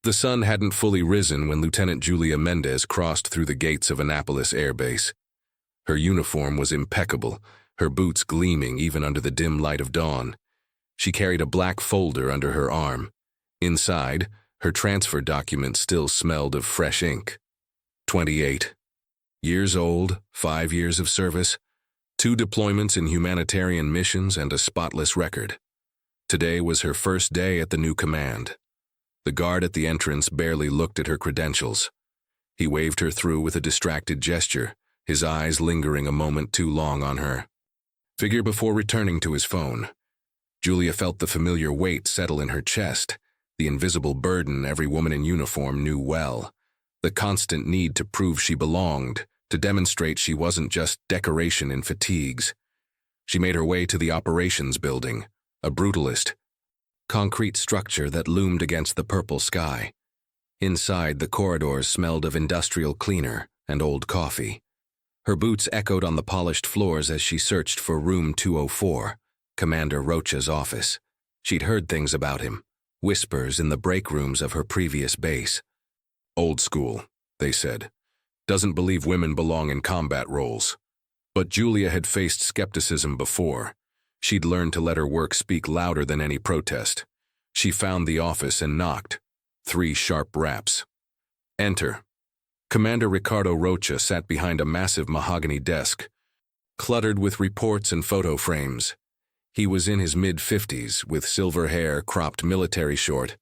The sun hadn't fully risen when Lieutenant Julia Mendez crossed through the gates of Annapolis Air Base. Her uniform was impeccable, her boots gleaming even under the dim light of dawn. She carried a black folder under her arm. Inside, her transfer document still smelled of fresh ink. 28. Years old, 5 years of service, 2 deployments in humanitarian missions, and a spotless record. Today was her first day at the new command. The guard at the entrance barely looked at her credentials. He waved her through with a distracted gesture, his eyes lingering a moment too long on her. Figure before returning to his phone. Julia felt the familiar weight settle in her chest, the invisible burden every woman in uniform knew well, the constant need to prove she belonged, to demonstrate she wasn't just decoration in fatigues. She made her way to the operations building, a brutalist, concrete structure that loomed against the purple sky. Inside, the corridors smelled of industrial cleaner and old coffee. Her boots echoed on the polished floors as she searched for room 204, Commander Rocha's office. She'd heard things about him, whispers in the break rooms of her previous base. Old school, they said. Doesn't believe women belong in combat roles. But Julia had faced skepticism before. She'd learned to let her work speak louder than any protest. She found the office and knocked. 3 sharp raps. Enter. Commander Ricardo Rocha sat behind a massive mahogany desk, cluttered with reports and photo frames. He was in his mid-50s, with silver hair cropped military short,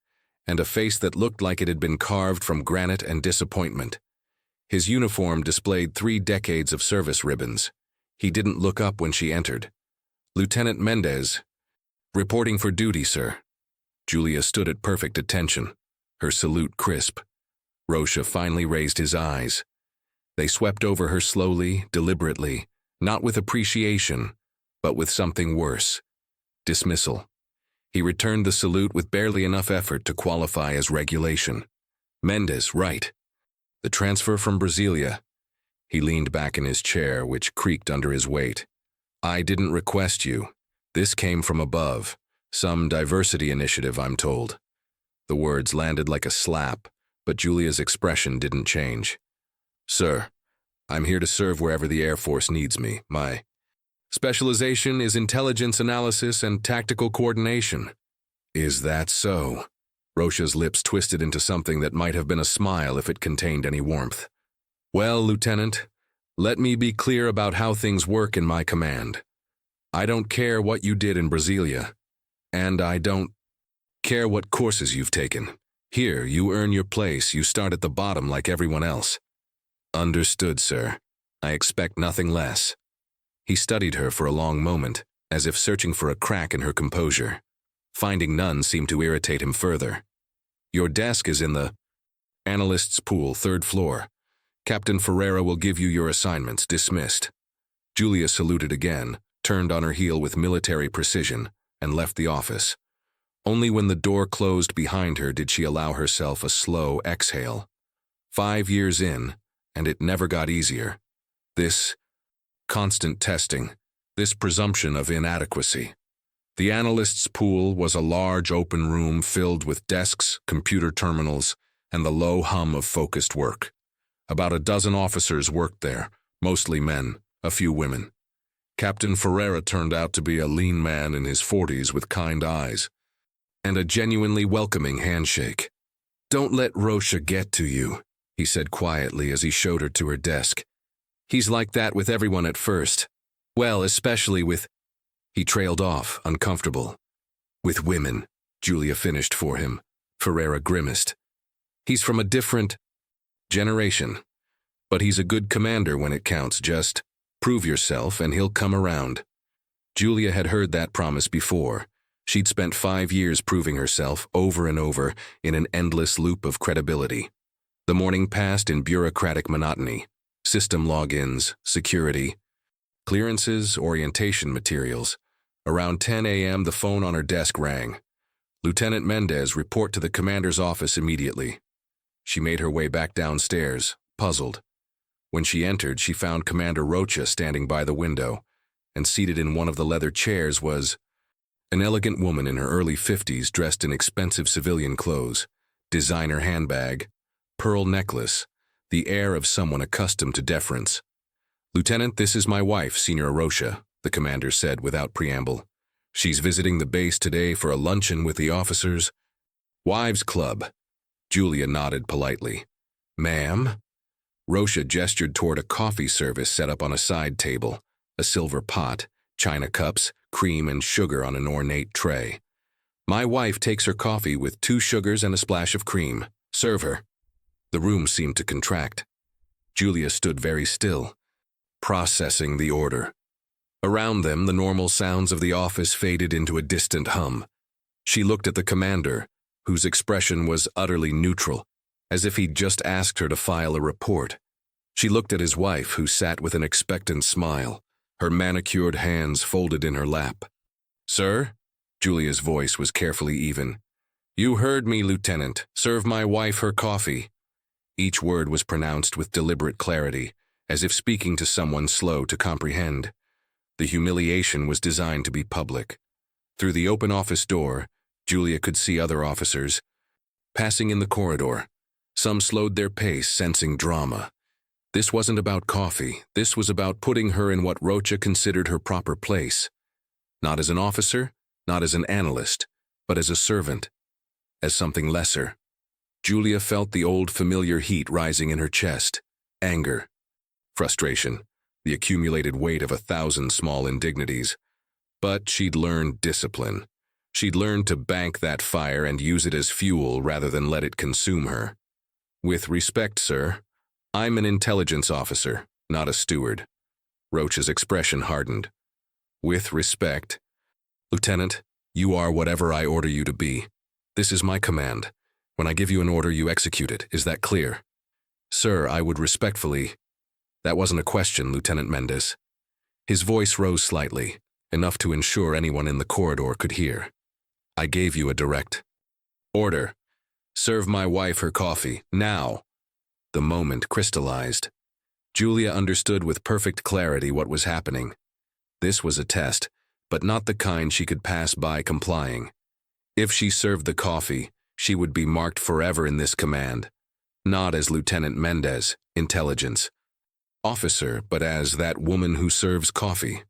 and a face that looked like it had been carved from granite and disappointment. His uniform displayed 3 decades of service ribbons. He didn't look up when she entered. Lieutenant Mendez. Reporting for duty, sir. Julia stood at perfect attention, her salute crisp. Rocha finally raised his eyes. They swept over her slowly, deliberately, not with appreciation, but with something worse. Dismissal. He returned the salute with barely enough effort to qualify as regulation. Mendez, right. The transfer from Brasilia. He leaned back in his chair, which creaked under his weight. I didn't request you. This came from above. Some diversity initiative, I'm told. The words landed like a slap, but Julia's expression didn't change. Sir, I'm here to serve wherever the Air Force needs me. My specialization is intelligence analysis and tactical coordination. Is that so? Rocha's lips twisted into something that might have been a smile if it contained any warmth. Well, Lieutenant, let me be clear about how things work in my command. I don't care what you did in Brasilia, and I don't care what courses you've taken. Here, you earn your place, you start at the bottom like everyone else. Understood, sir. I expect nothing less. He studied her for a long moment, as if searching for a crack in her composure. Finding none seemed to irritate him further. Your desk is in the analyst's pool, 3rd floor. Captain Ferreira will give you your assignments. Dismissed. Julia saluted again, turned on her heel with military precision, and left the office. Only when the door closed behind her did she allow herself a slow exhale. 5 years in, and it never got easier. This constant testing, this presumption of inadequacy. The analyst's pool was a large open room filled with desks, computer terminals, and the low hum of focused work. About a dozen officers worked there, mostly men, a few women. Captain Ferreira turned out to be a lean man in his 40s with kind eyes, and a genuinely welcoming handshake. Don't let Rocha get to you, he said quietly as he showed her to her desk. He's like that with everyone at first. Well, especially with... He trailed off, uncomfortable. With women, Julia finished for him. Ferreira grimaced. He's from a different generation. But he's a good commander when it counts. Just prove yourself and he'll come around. Julia had heard that promise before. She'd spent 5 years proving herself over and over in an endless loop of credibility. The morning passed in bureaucratic monotony. System logins, security, clearances, orientation materials. Around 10 a.m., the phone on her desk rang. Lieutenant Mendez, report to the commander's office immediately. She made her way back downstairs, puzzled. When she entered, she found Commander Rocha standing by the window, and seated in one of the leather chairs was an elegant woman in her early 50s dressed in expensive civilian clothes, designer handbag, pearl necklace, the air of someone accustomed to deference. "Lieutenant, this is my wife, Senior Rocha," the commander said without preamble. "She's visiting the base today for a luncheon with the officers." "Wives Club." Julia nodded politely. "Ma'am?" Rocha gestured toward a coffee service set up on a side table, a silver pot, china cups, cream and sugar on an ornate tray. "My wife takes her coffee with 2 sugars and a splash of cream. Serve her." The room seemed to contract. Julia stood very still, processing the order. Around them, the normal sounds of the office faded into a distant hum. She looked at the commander, whose expression was utterly neutral, as if he'd just asked her to file a report. She looked at his wife, who sat with an expectant smile, her manicured hands folded in her lap. "Sir?" Julia's voice was carefully even. "You heard me, Lieutenant. Serve my wife her coffee." Each word was pronounced with deliberate clarity, as if speaking to someone slow to comprehend. The humiliation was designed to be public. Through the open office door, Julia could see other officers passing in the corridor. Some slowed their pace, sensing drama. This wasn't about coffee. This was about putting her in what Rocha considered her proper place. Not as an officer, not as an analyst, but as a servant, as something lesser. Julia felt the old familiar heat rising in her chest. Anger, frustration, the accumulated weight of 1,000 small indignities. But she'd learned discipline. She'd learned to bank that fire and use it as fuel rather than let it consume her. "With respect, sir, I'm an intelligence officer, not a steward." Rocha's expression hardened. "With respect, Lieutenant, you are whatever I order you to be. This is my command. When I give you an order, you execute it. Is that clear?" "Sir, I would respectfully—" "That wasn't a question, Lieutenant Mendez." His voice rose slightly, enough to ensure anyone in the corridor could hear. "I gave you a direct order. Serve my wife her coffee, now." The moment crystallized. Julia understood with perfect clarity what was happening. This was a test, but not the kind she could pass by complying. If she served the coffee, she would be marked forever in this command, not as Lieutenant Mendez, intelligence officer, but as that woman who serves coffee.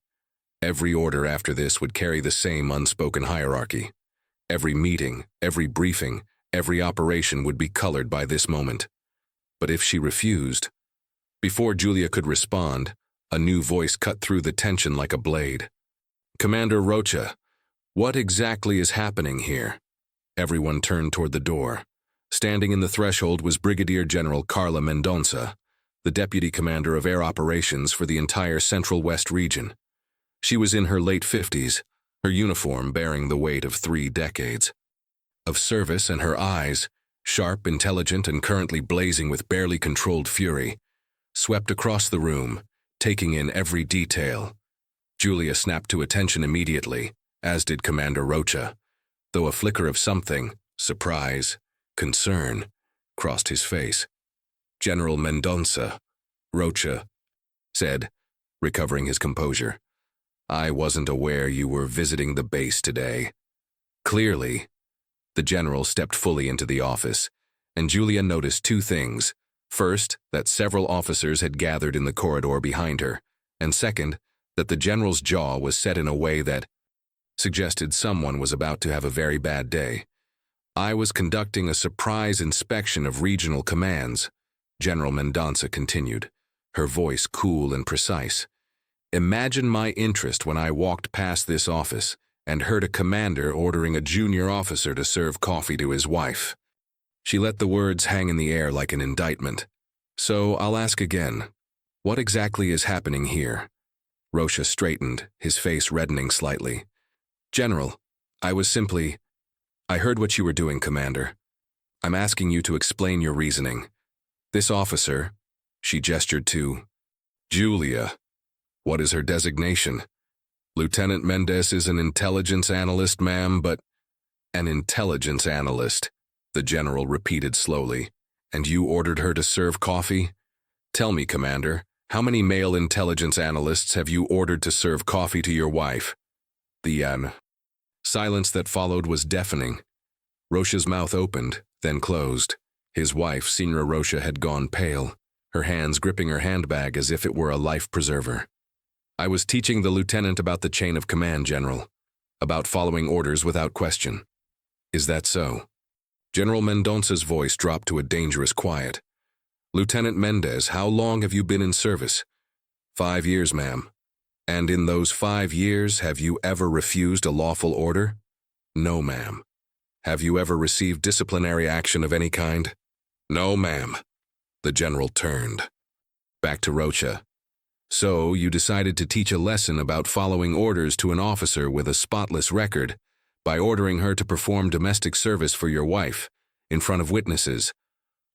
Every order after this would carry the same unspoken hierarchy. Every meeting, every briefing, every operation would be colored by this moment. But if she refused— Before Julia could respond, a new voice cut through the tension like a blade. "Commander Rocha, what exactly is happening here?" Everyone turned toward the door. Standing in the threshold was Brigadier General Carla Mendonça, the Deputy Commander of Air Operations for the entire Central West region. She was in her late 50s, her uniform bearing the weight of 3 decades of service, and her eyes, sharp, intelligent, and currently blazing with barely controlled fury, swept across the room, taking in every detail. Julia snapped to attention immediately, as did Commander Rocha, though a flicker of something, surprise, concern, crossed his face. "General Mendonça," Rocha said, recovering his composure. "I wasn't aware you were visiting the base today." Clearly, the general stepped fully into the office, and Julia noticed 2 things. First, that several officers had gathered in the corridor behind her, and second, that the general's jaw was set in a way that suggested someone was about to have a very bad day. "I was conducting a surprise inspection of regional commands," General Mendonça continued, her voice cool and precise. "Imagine my interest when I walked past this office and heard a commander ordering a junior officer to serve coffee to his wife." She let the words hang in the air like an indictment. "So I'll ask again, what exactly is happening here?" Rocha straightened, his face reddening slightly. "General, I heard what you were doing, Commander. I'm asking you to explain your reasoning. This officer," she gestured to Julia. "What is her designation?" "Lieutenant Mendez is an intelligence analyst, ma'am, but—" "An intelligence analyst," the general repeated slowly. "And you ordered her to serve coffee? Tell me, Commander, how many male intelligence analysts have you ordered to serve coffee to your wife?" The silence that followed was deafening. Rocha's mouth opened, then closed. His wife, Senora Rocha, had gone pale, her hands gripping her handbag as if it were a life preserver. I was teaching the lieutenant about the chain of command, General, about following orders without question. Is that so? General Mendonca's voice dropped to a dangerous quiet. Lieutenant Mendez, how long have you been in service? 5 years, ma'am. And in those 5 years, have you ever refused a lawful order? No, ma'am. Have you ever received disciplinary action of any kind? No, ma'am. The general turned. Back to Rocha. So, you decided to teach a lesson about following orders to an officer with a spotless record by ordering her to perform domestic service for your wife, in front of witnesses,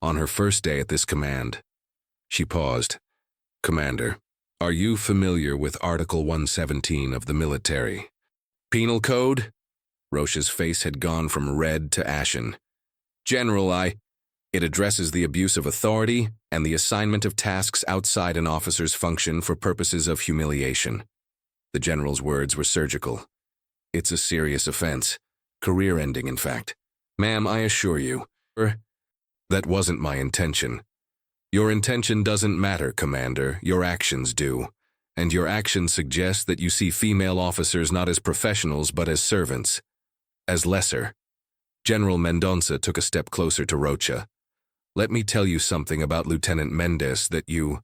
on her first day at this command. She paused. Commander, are you familiar with Article 117 of the military penal code? Rocha's face had gone from red to ashen. General, it addresses the abuse of authority and the assignment of tasks outside an officer's function for purposes of humiliation. The general's words were surgical. It's a serious offense, career-ending, in fact. Ma'am, I assure you, that wasn't my intention. Your intention doesn't matter, Commander. Your actions do. And your actions suggest that you see female officers not as professionals but as servants. As lesser. General Mendonca took a step closer to Rocha. Let me tell you something about Lieutenant Mendez that you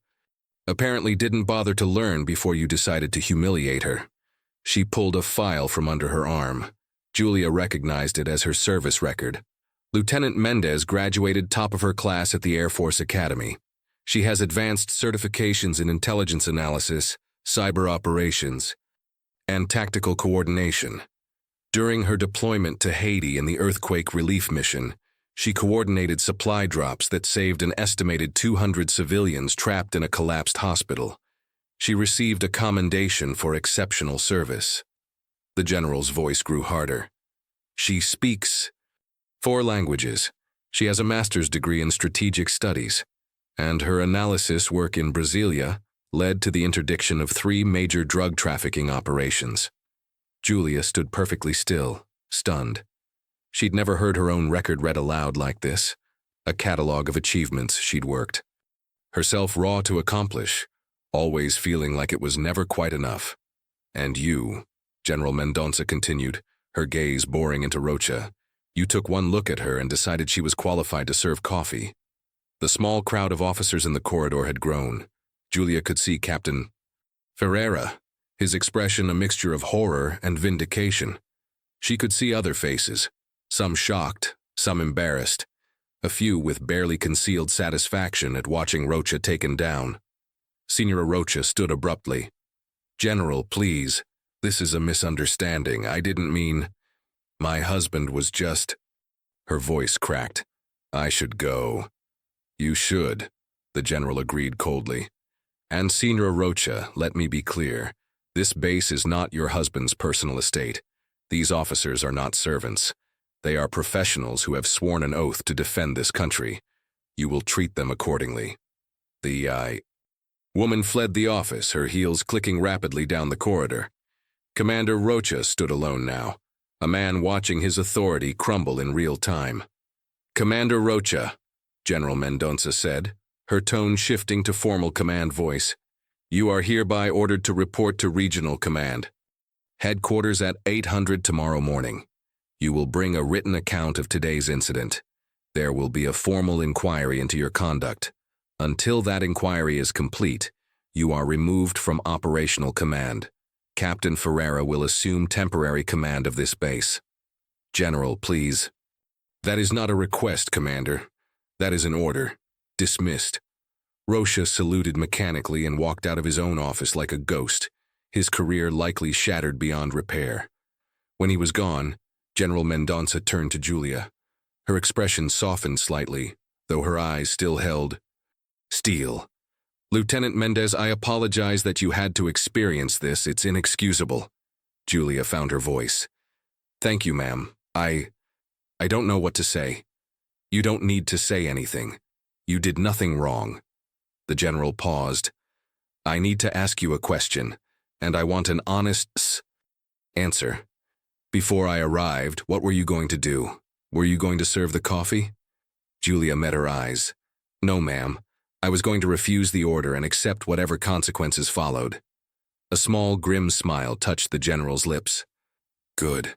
apparently didn't bother to learn before you decided to humiliate her. She pulled a file from under her arm. Julia recognized it as her service record. Lieutenant Mendez graduated top of her class at the Air Force Academy. She has advanced certifications in intelligence analysis, cyber operations, and tactical coordination. During her deployment to Haiti in the earthquake relief mission, she coordinated supply drops that saved an estimated 200 civilians trapped in a collapsed hospital. She received a commendation for exceptional service. The general's voice grew harder. She speaks 4 languages. She has a master's degree in strategic studies, and her analysis work in Brasilia led to the interdiction of 3 major drug trafficking operations. Julia stood perfectly still, stunned. She'd never heard her own record read aloud like this, a catalog of achievements she'd worked. Herself raw to accomplish, always feeling like it was never quite enough. And you, General Mendonca continued, her gaze boring into Rocha, you took one look at her and decided she was qualified to serve coffee. The small crowd of officers in the corridor had grown. Julia could see Captain Ferreira, his expression a mixture of horror and vindication. She could see other faces, some shocked, some embarrassed, a few with barely concealed satisfaction at watching Rocha taken down. Senora Rocha stood abruptly. General, please, this is a misunderstanding. I didn't mean. My husband was just. Her voice cracked. I should go. You should, the general agreed coldly. And Senora Rocha, let me be clear. This base is not your husband's personal estate. These officers are not servants. They are professionals who have sworn an oath to defend this country. You will treat them accordingly. The woman fled the office, her heels clicking rapidly down the corridor. Commander Rocha stood alone now, a man watching his authority crumble in real time. Commander Rocha, General Mendonca said, her tone shifting to formal command voice. You are hereby ordered to report to Regional Command. Headquarters at 800 tomorrow morning. You will bring a written account of today's incident. There will be a formal inquiry into your conduct. Until that inquiry is complete, you are removed from operational command. Captain Ferreira will assume temporary command of this base. General, please. That is not a request, Commander. That is an order. Dismissed. Rocha saluted mechanically and walked out of his own office like a ghost, his career likely shattered beyond repair. When he was gone, General Mendonca turned to Julia. Her expression softened slightly, though her eyes still held steel. Lieutenant Mendez, I apologize that you had to experience this. It's inexcusable. Julia found her voice. Thank you, ma'am. I don't know what to say. You don't need to say anything. You did nothing wrong. The general paused. I need to ask you a question, and I want an honest answer. Before I arrived, what were you going to do? Were you going to serve the coffee? Julia met her eyes. No, ma'am. I was going to refuse the order and accept whatever consequences followed. A small, grim smile touched the general's lips. Good.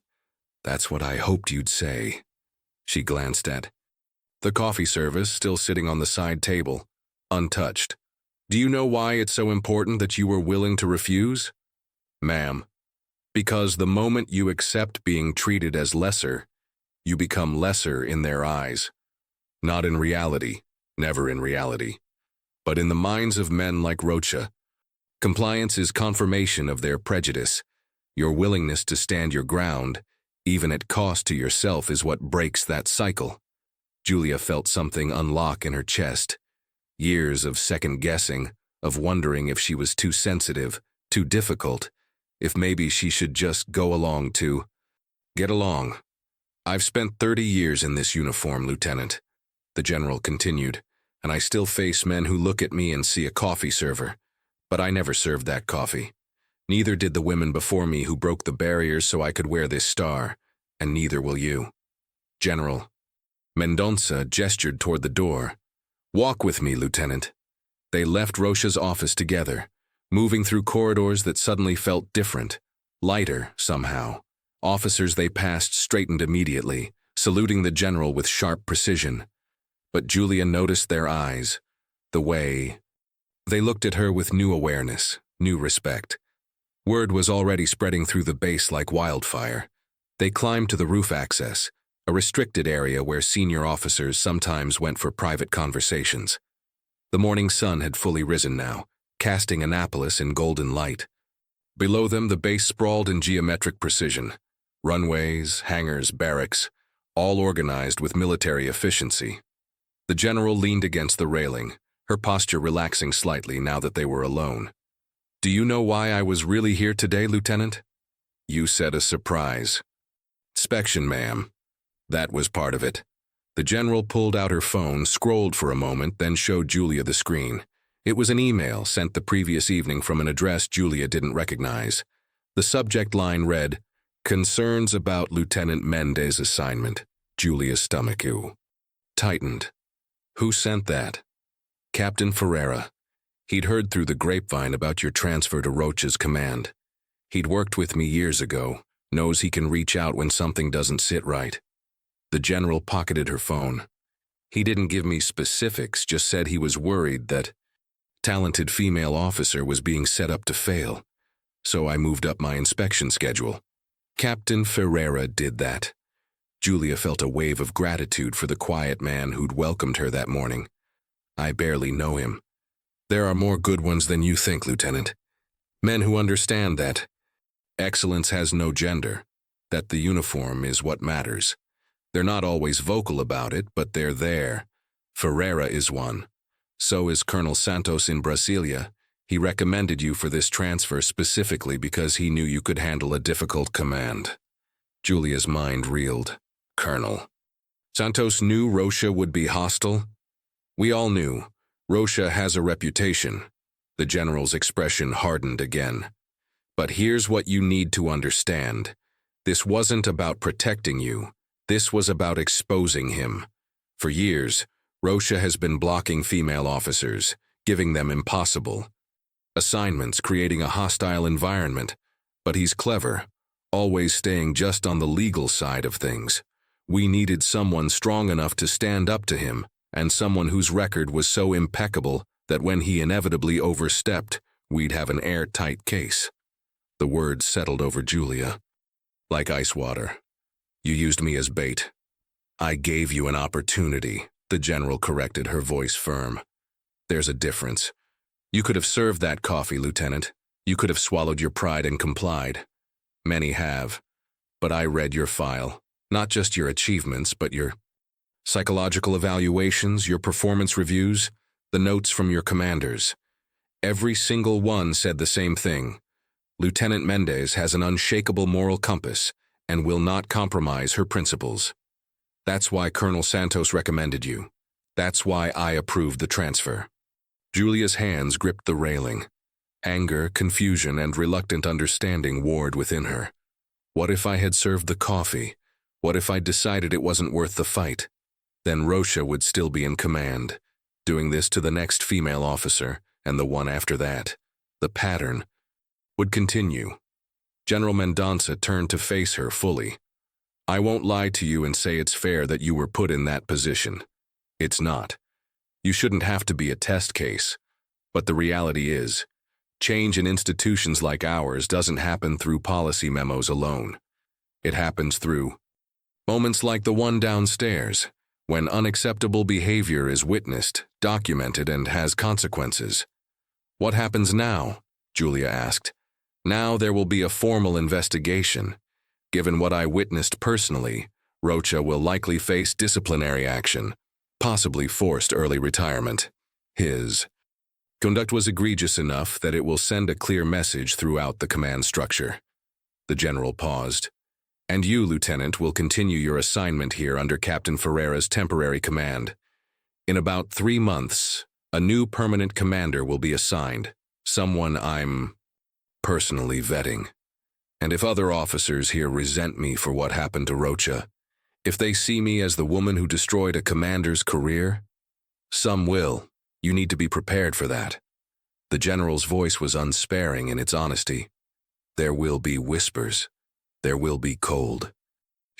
That's what I hoped you'd say. She glanced at the coffee service still sitting on the side table, untouched. Do you know why it's so important that you were willing to refuse? Ma'am, because the moment you accept being treated as lesser, you become lesser in their eyes. Not in reality, never in reality, but in the minds of men like Rocha. Compliance is confirmation of their prejudice. Your willingness to stand your ground, even at cost to yourself, is what breaks that cycle. Julia felt something unlock in her chest. Years of second-guessing, of wondering if she was too sensitive, too difficult, if maybe she should just go along to get along. I've spent 30 years in this uniform, Lieutenant, the general continued, and I still face men who look at me and see a coffee server. But I never served that coffee. Neither did the women before me who broke the barriers so I could wear this star, and neither will you. General. Mendonça gestured toward the door. Walk with me, Lieutenant. They left Rocha's office together, moving through corridors that suddenly felt different, lighter somehow. Officers they passed straightened immediately, saluting the general with sharp precision. But Julia noticed their eyes, the way they looked at her with new awareness, new respect. Word was already spreading through the base like wildfire. They climbed to the roof access, a restricted area where senior officers sometimes went for private conversations. The morning sun had fully risen now, casting Annapolis in golden light. Below them, the base sprawled in geometric precision. Runways, hangars, barracks, all organized with military efficiency. The general leaned against the railing, her posture relaxing slightly now that they were alone. Do you know why I was really here today, Lieutenant? You said a surprise. Inspection, ma'am. That was part of it. The general pulled out her phone, scrolled for a moment, then showed Julia the screen. It was an email sent the previous evening from an address Julia didn't recognize. The subject line read, Concerns about Lieutenant Mendez' assignment. Julia's stomach tightened. Who sent that? Captain Ferreira. He'd heard through the grapevine about your transfer to Rocha's command. He'd worked with me years ago, knows he can reach out when something doesn't sit right. The general pocketed her phone. He didn't give me specifics, just said he was worried that talented female officer was being set up to fail. So I moved up my inspection schedule. Captain Ferreira did that. Julia felt a wave of gratitude for the quiet man who'd welcomed her that morning. I barely know him. There are more good ones than you think, Lieutenant. Men who understand that excellence has no gender, that the uniform is what matters. They're not always vocal about it, but they're there. Ferreira is one. So is Colonel Santos in Brasilia. He recommended you for this transfer specifically because he knew you could handle a difficult command. Julia's mind reeled. Colonel. Santos knew Rocha would be hostile? We all knew. Rocha has a reputation. The general's expression hardened again. But here's what you need to understand. This wasn't about protecting you. This was about exposing him. For years, Rocha has been blocking female officers, giving them impossible assignments, creating a hostile environment. But he's clever, always staying just on the legal side of things. We needed someone strong enough to stand up to him, and someone whose record was so impeccable that when he inevitably overstepped, we'd have an airtight case. The words settled over Julia. Like ice water. You used me as bait. I gave you an opportunity, the general corrected, her voice firm. There's a difference. You could have served that coffee, Lieutenant. You could have swallowed your pride and complied. Many have. But I read your file. Not just your achievements, but your psychological evaluations, your performance reviews, the notes from your commanders. Every single one said the same thing. Lieutenant Mendez has an unshakable moral compass and will not compromise her principles. That's why Colonel Santos recommended you. That's why I approved the transfer. Julia's hands gripped the railing. Anger, confusion, and reluctant understanding warred within her. What if I had served the coffee? What if I decided it wasn't worth the fight? then Rocha would still be in command, doing this to the next female officer and the one after that. The pattern would continue. General Mendonça turned to face her fully. I won't lie to you and say it's fair that you were put in that position. It's not. You shouldn't have to be a test case. But the reality is, change in institutions like ours doesn't happen through policy memos alone. It happens through moments like the one downstairs, when unacceptable behavior is witnessed, documented, and has consequences. What happens now? Julia asked. Now there will be a formal investigation. Given what I witnessed personally, Rocha will likely face disciplinary action, possibly forced early retirement. His conduct was egregious enough that it will send a clear message throughout the command structure. The general paused. And you, Lieutenant, will continue your assignment here under Captain Ferreira's temporary command. In about 3 months, a new permanent commander will be assigned, someone I'm personally vetting. And if other officers here resent me for what happened to Rocha, if they see me as the woman who destroyed a commander's career, some will. You need to be prepared for that. The general's voice was unsparing in its honesty. There will be whispers. There will be cold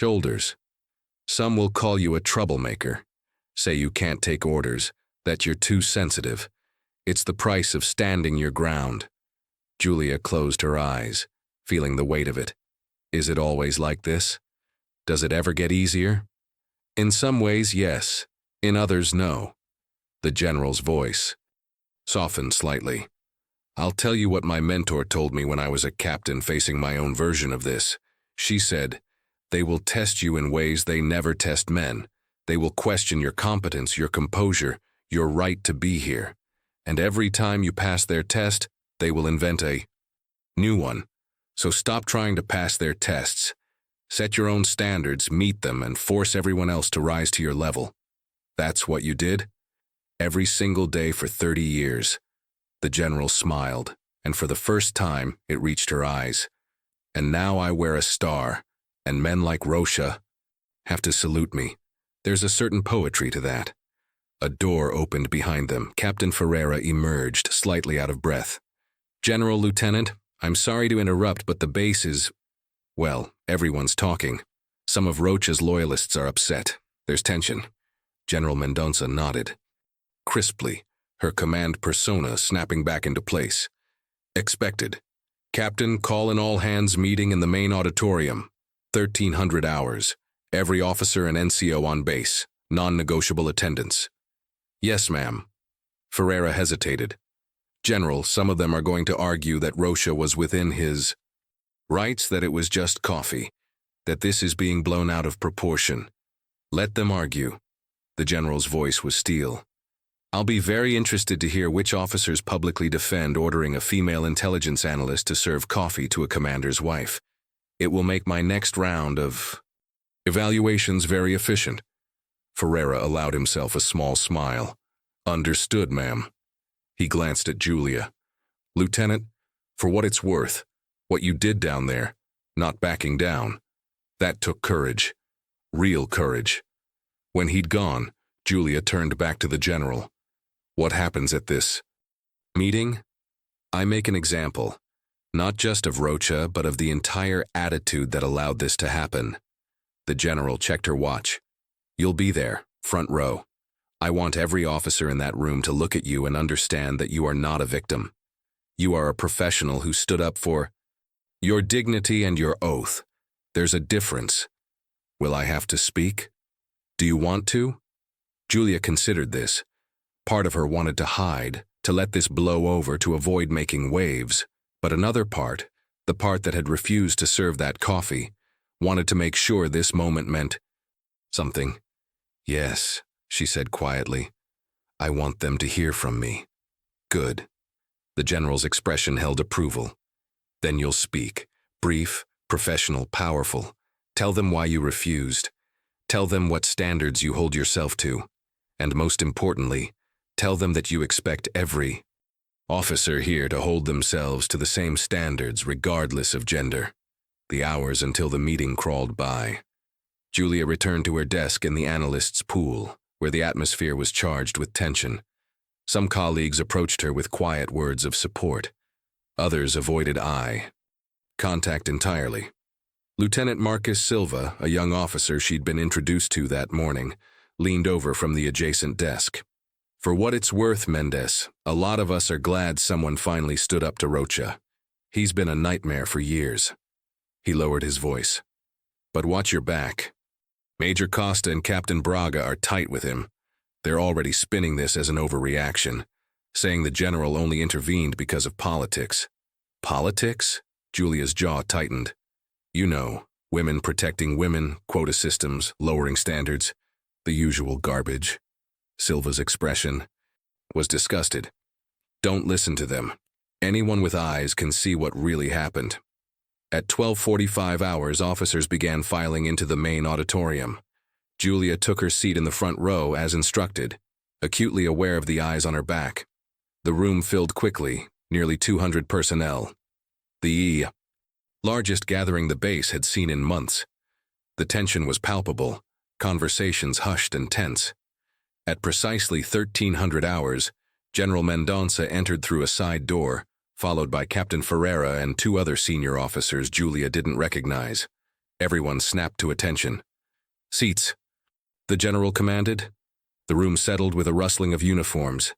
shoulders. Some will call you a troublemaker, say you can't take orders, that you're too sensitive. It's the price of standing your ground. Julia closed her eyes, feeling the weight of it. Is it always like this? Does it ever get easier? In some ways, yes. In others, no. The general's voice softened slightly. I'll tell you what my mentor told me when I was a captain facing my own version of this. She said, they will test you in ways they never test men. They will question your competence, your composure, your right to be here. And every time you pass their test, they will invent a new one. So stop trying to pass their tests. Set your own standards, meet them, and force everyone else to rise to your level. That's what you did? Every single day for 30 years. The general smiled, and for the first time, it reached her eyes. And now I wear a star, and men like Rocha have to salute me. There's a certain poetry to that. A door opened behind them. Captain Ferreira emerged, slightly out of breath. General, Lieutenant, I'm sorry to interrupt, but the base is, well, everyone's talking. Some of Rocha's loyalists are upset. There's tension. General Mendonça nodded. Crisply, her command persona snapping back into place. Expected. Captain, call an all-hands meeting in the main auditorium. 1300 hours. Every officer and NCO on base. Non-negotiable attendance. Yes, ma'am. Ferreira hesitated. General, some of them are going to argue that Rocha was within his rights, that it was just coffee, that this is being blown out of proportion. Let them argue. The general's voice was steel. I'll be very interested to hear which officers publicly defend ordering a female intelligence analyst to serve coffee to a commander's wife. It will make my next round of evaluations very efficient. Ferreira allowed himself a small smile. Understood, ma'am. He glanced at Julia. Lieutenant, for what it's worth, what you did down there, not backing down, that took courage. Real courage. When he'd gone, Julia turned back to the general. What happens at this meeting? I make an example, not just of Rocha, but of the entire attitude that allowed this to happen. The general checked her watch. You'll be there, front row. I want every officer in that room to look at you and understand that you are not a victim. You are a professional who stood up for your dignity and your oath. There's a difference. Will I have to speak? Do you want to? Julia considered this. Part of her wanted to hide, to let this blow over, to avoid making waves. But another part, the part that had refused to serve that coffee, wanted to make sure this moment meant something. Yes, she said quietly. I want them to hear from me. Good. The general's expression held approval. Then you'll speak. Brief, professional, powerful. Tell them why you refused. Tell them what standards you hold yourself to. And most importantly, tell them that you expect every officer here to hold themselves to the same standards regardless of gender. The hours until the meeting crawled by. Julia returned to her desk in the analyst's pool, where the atmosphere was charged with tension. Some colleagues approached her with quiet words of support. Others avoided eye contact entirely. Lieutenant Marcus Silva, a young officer she'd been introduced to that morning, leaned over from the adjacent desk. "For what it's worth, Mendez, a lot of us are glad someone finally stood up to Rocha. He's been a nightmare for years." He lowered his voice. "But watch your back. Major Costa and Captain Braga are tight with him. They're already spinning this as an overreaction, saying the general only intervened because of politics." "Politics?" Julia's jaw tightened. "You know, women protecting women, quota systems, lowering standards, the usual garbage." Silva's expression was disgusted. "Don't listen to them. Anyone with eyes can see what really happened." At 12:45 hours, officers began filing into the main auditorium. Julia took her seat in the front row as instructed, acutely aware of the eyes on her back. The room filled quickly, nearly 200 personnel. The largest gathering the base had seen in months. The tension was palpable, conversations hushed and tense. At precisely 1300 hours, General Mendonça entered through a side door, followed by Captain Ferreira and two other senior officers Julia didn't recognize. Everyone snapped to attention. "Seats," the general commanded. The room settled with a rustling of uniforms.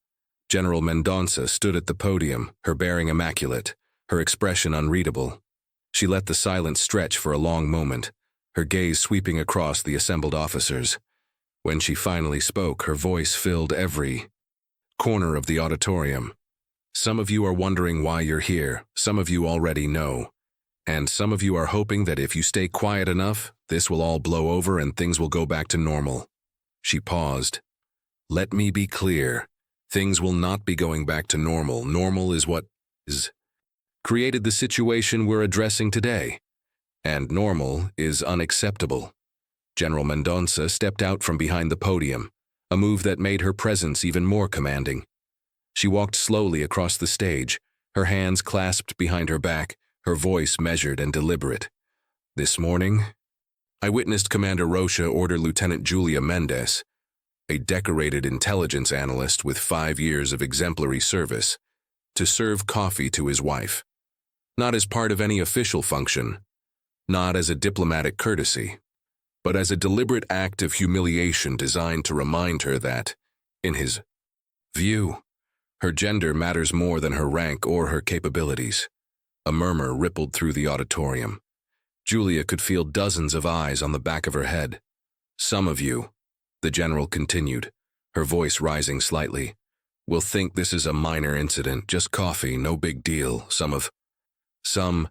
General Mendonça stood at the podium, her bearing immaculate, her expression unreadable. She let the silence stretch for a long moment, her gaze sweeping across the assembled officers. When she finally spoke, her voice filled every corner of the auditorium. "Some of you are wondering why you're here, some of you already know, and some of you are hoping that if you stay quiet enough, this will all blow over and things will go back to normal." She paused. "Let me be clear. Things will not be going back to normal. Normal is what is created the situation we're addressing today. And normal is unacceptable." General Mendonça stepped out from behind the podium, a move that made her presence even more commanding. She walked slowly across the stage, her hands clasped behind her back, her voice measured and deliberate. "This morning, I witnessed Commander Rocha order Lieutenant Julia Mendez, a decorated intelligence analyst with 5 years of exemplary service, to serve coffee to his wife. Not as part of any official function, not as a diplomatic courtesy, but as a deliberate act of humiliation designed to remind her that, in his view, her gender matters more than her rank or her capabilities." A murmur rippled through the auditorium. Julia could feel dozens of eyes on the back of her head. "Some of you," the general continued, her voice rising slightly, "will think this is a minor incident, just coffee, no big deal. Some,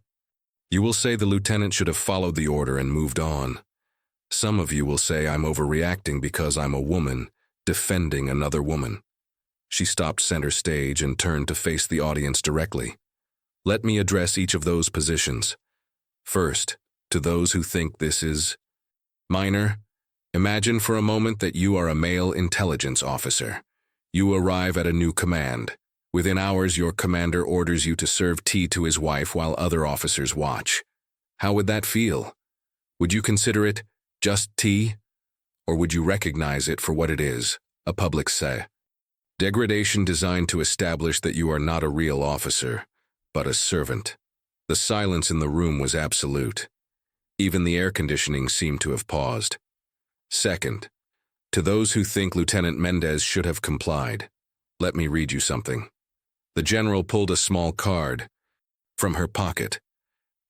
you will say the lieutenant should have followed the order and moved on. Some of you will say I'm overreacting because I'm a woman, defending another woman." She stopped center stage and turned to face the audience directly. "Let me address each of those positions. First, to those who think this is minor, imagine for a moment that you are a male intelligence officer. You arrive at a new command. Within hours, your commander orders you to serve tea to his wife while other officers watch. How would that feel? Would you consider it just tea? Or would you recognize it for what it is, a public degradation designed to establish that you are not a real officer, but a servant?" The silence in the room was absolute. Even the air conditioning seemed to have paused. Second, to those who think Lieutenant Mendez should have complied, let me read you something. The general pulled a small card from her pocket.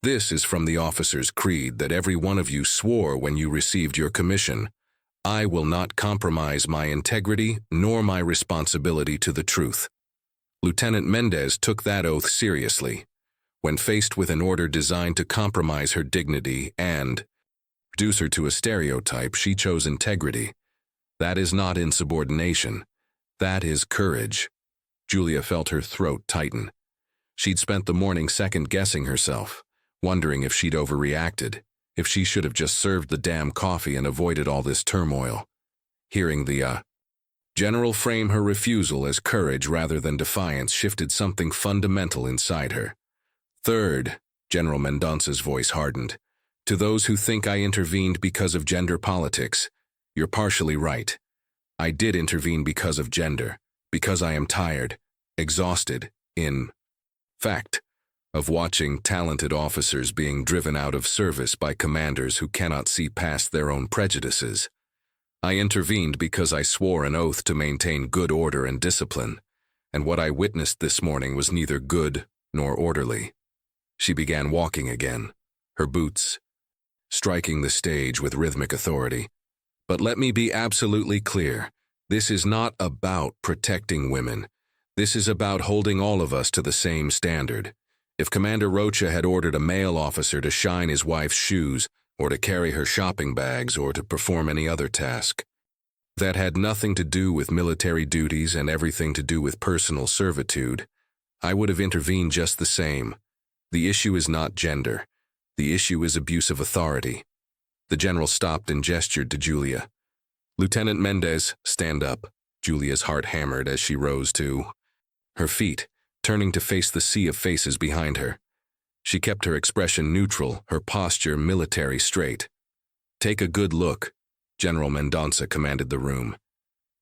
"This is from the officer's creed that every one of you swore when you received your commission. I will not compromise my integrity nor my responsibility to the truth." Lieutenant Mendez took that oath seriously. When faced with an order designed to compromise her dignity and reduce her to a stereotype, she chose integrity. That is not insubordination. That is courage. Julia felt her throat tighten. She'd spent the morning second-guessing herself, wondering if she'd overreacted, if she should have just served the damn coffee and avoided all this turmoil. Hearing the general frame her refusal as courage rather than defiance shifted something fundamental inside her. Third, General Mendonça's voice hardened, To those who think I intervened because of gender politics, you're partially right. I did intervene because of gender, because I am tired, exhausted, in fact, of watching talented officers being driven out of service by commanders who cannot see past their own prejudices. I intervened because I swore an oath to maintain good order and discipline, and what I witnessed this morning was neither good nor orderly. She began walking again, her boots striking the stage with rhythmic authority. But let me be absolutely clear. This is not about protecting women. This is about holding all of us to the same standard. If Commander Rocha had ordered a male officer to shine his wife's shoes, or to carry her shopping bags, or to perform any other task, that had nothing to do with military duties and everything to do with personal servitude, I would have intervened just the same. The issue is not gender. The issue is abuse of authority. The general stopped and gestured to Julia. Lieutenant Mendez, stand up. Julia's heart hammered as she rose to her feet, turning to face the sea of faces behind her. She kept her expression neutral, her posture military straight. Take a good look, General Mendonça commanded the room.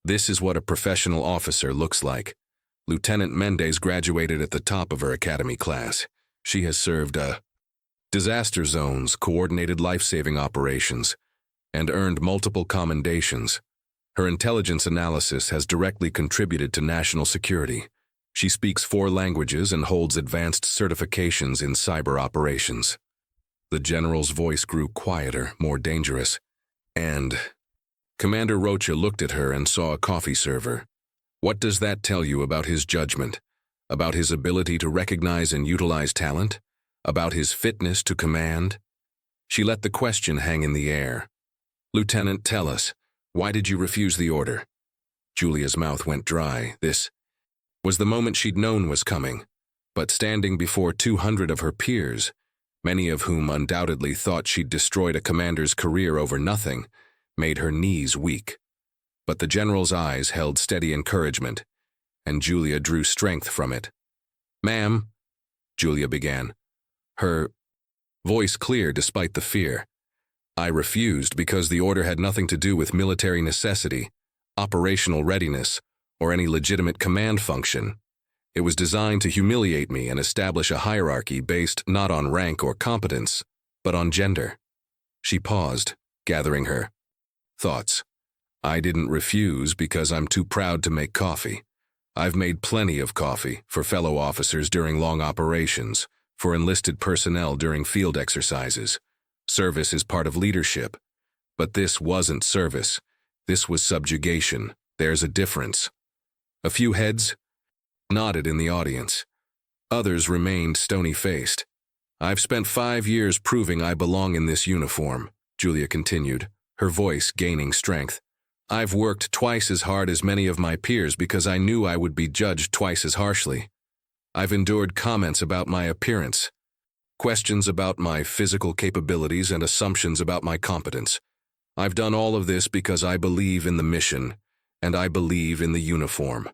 This is what a professional officer looks like. Lieutenant Mendez graduated at the top of her academy class. She has served disaster zones, coordinated life-saving operations, and earned multiple commendations. Her intelligence analysis has directly contributed to national security. She speaks 4 languages and holds advanced certifications in cyber operations. The general's voice grew quieter, more dangerous, and Commander Rocha looked at her and saw a coffee server. What does that tell you about his judgment? About his ability to recognize and utilize talent? About his fitness to command? She let the question hang in the air. Lieutenant, tell us, why did you refuse the order? Julia's mouth went dry. This was the moment she'd known was coming, but standing before 200 of her peers, many of whom undoubtedly thought she'd destroyed a commander's career over nothing, made her knees weak. But the general's eyes held steady encouragement, and Julia drew strength from it. Ma'am, Julia began, her voice clear despite the fear. I refused because the order had nothing to do with military necessity, operational readiness, or any legitimate command function. It was designed to humiliate me and establish a hierarchy based not on rank or competence, but on gender. She paused, gathering her thoughts. I didn't refuse because I'm too proud to make coffee. I've made plenty of coffee for fellow officers during long operations, for enlisted personnel during field exercises. Service is part of leadership. But this wasn't service. This was subjugation. There's a difference. A few heads nodded in the audience. Others remained stony-faced. I've spent 5 years proving I belong in this uniform, Julia continued, her voice gaining strength. I've worked twice as hard as many of my peers because I knew I would be judged twice as harshly. I've endured comments about my appearance, questions about my physical capabilities, and assumptions about my competence. I've done all of this because I believe in the mission, and I believe in the uniform.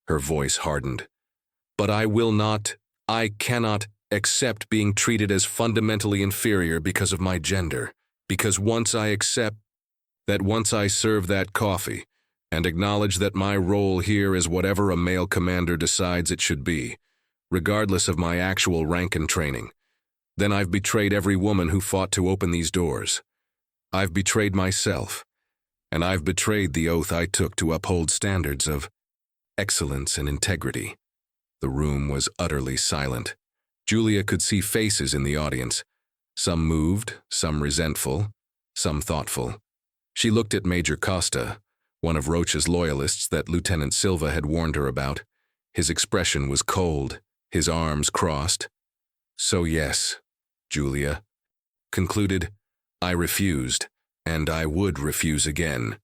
Her voice hardened. But I cannot accept being treated as fundamentally inferior because of my gender, because once I serve that coffee, and acknowledge that my role here is whatever a male commander decides it should be, regardless of my actual rank and training, then I've betrayed every woman who fought to open these doors. I've betrayed myself, and I've betrayed the oath I took to uphold standards of excellence and integrity. The room was utterly silent. Julia could see faces in the audience, some moved, some resentful, some thoughtful. She looked at Major Costa, one of Rocha's loyalists that Lieutenant Silva had warned her about. His expression was cold, his arms crossed. So yes, Julia concluded, I refused, and I would refuse again.